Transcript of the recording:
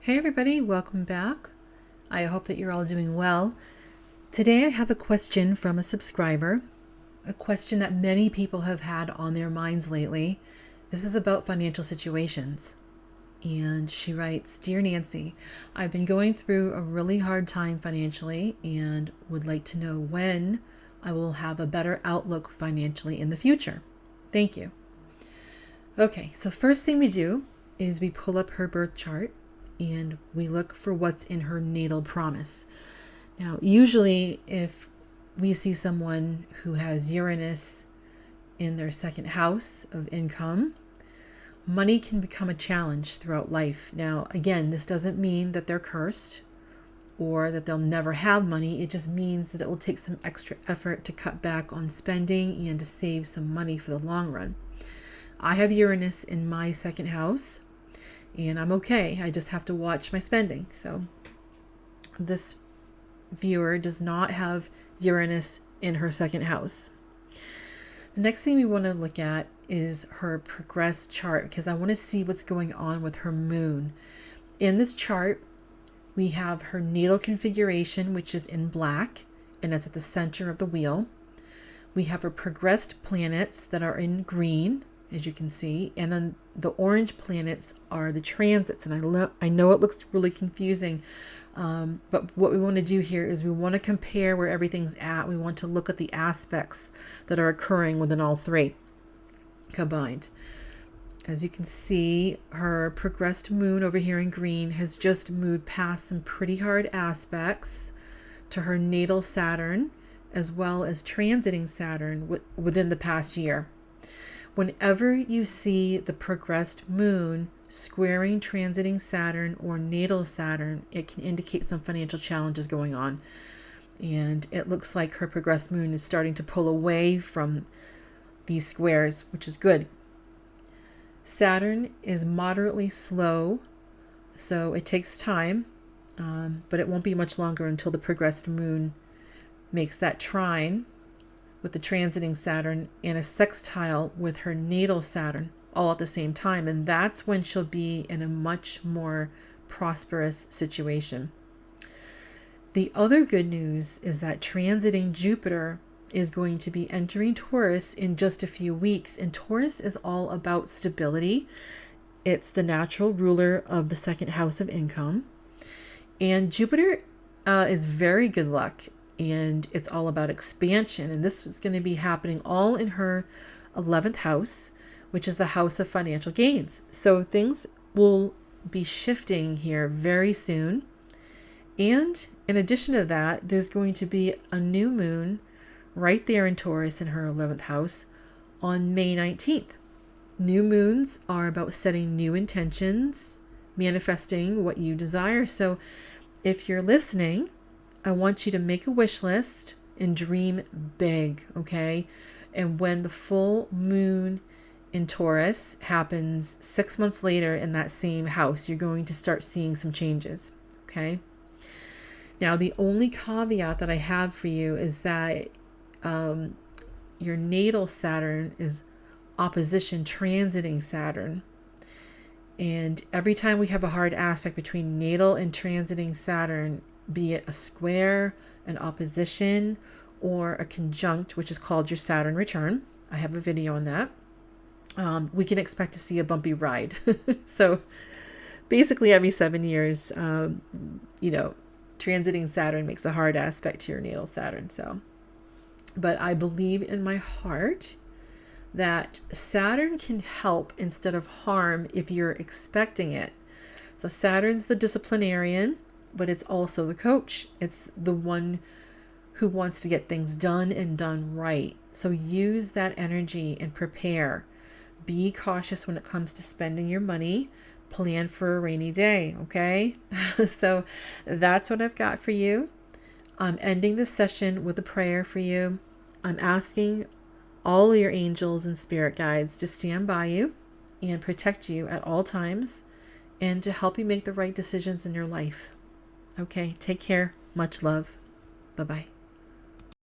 Hey everybody, welcome back. I hope that you're all doing well. Today I have a question from a subscriber, a question that many people have had on their minds lately. This is about financial situations. And she writes, Dear Nancy, I've been going through a really hard time financially and would like to know when I will have a better outlook financially in the future. Thank you. Okay, so first thing we do is we pull up her birth chart and we look for what's in her natal promise. Now, usually if we see someone who has Uranus in their second house of income, money can become a challenge throughout life. Now, again, this doesn't mean that they're cursed or that they'll never have money. It just means that it will take some extra effort to cut back on spending and to save some money for the long run. I have Uranus in my second house, and I'm okay. I just have to watch my spending. So this viewer does not have Uranus in her second house. The next thing we want to look at is her progressed chart, because I want to see what's going on with her moon. In this chart, we have her natal configuration, which is in black, and that's at the center of the wheel. We have her progressed planets that are in green, as you can see, and then the orange planets are the transits. And I know it looks really confusing, but what we want to do here is we want to compare where everything's at. We want to look at the aspects that are occurring within all three combined. As you can see, her progressed moon over here in green has just moved past some pretty hard aspects to her natal Saturn, as well as transiting Saturn within the past year. Whenever you see the progressed moon squaring transiting Saturn or natal Saturn, it can indicate some financial challenges going on. And it looks like her progressed moon is starting to pull away from these squares, which is good. Saturn is moderately slow, so it takes time, but it won't be much longer until the progressed moon makes that trine with the transiting Saturn and a sextile with her natal Saturn all at the same time. And that's when she'll be in a much more prosperous situation. The other good news is that transiting Jupiter is going to be entering Taurus in just a few weeks. And Taurus is all about stability. It's the natural ruler of the second house of income. And Jupiter is very good luck. And it's all about expansion. And this is going to be happening all in her 11th house, which is the house of financial gains. So things will be shifting here very soon. And in addition to that, there's going to be a new moon right there in Taurus in her 11th house on May 19th. New moons are about setting new intentions, manifesting what you desire. So if you're listening, I want you to make a wish list and dream big, okay? And when the full moon in Taurus happens 6 months later in that same house, you're going to start seeing some changes, okay? Now, the only caveat that I have for you is that your natal Saturn is opposition transiting Saturn. And every time we have a hard aspect between natal and transiting Saturn, be it a square, an opposition, or a conjunct, which is called your Saturn return. I have a video on that. We can expect to see a bumpy ride. So basically every 7 years, transiting Saturn makes a hard aspect to your natal Saturn. But I believe in my heart that Saturn can help instead of harm if you're expecting it. So Saturn's the disciplinarian, but it's also the coach. It's the one who wants to get things done and done right. So use that energy and prepare. Be cautious when it comes to spending your money. Plan for a rainy day, okay? So that's what I've got for you. I'm ending this session with a prayer for you. I'm asking all your angels and spirit guides to stand by you and protect you at all times and to help you make the right decisions in your life. Okay, take care. Much love. Bye-bye.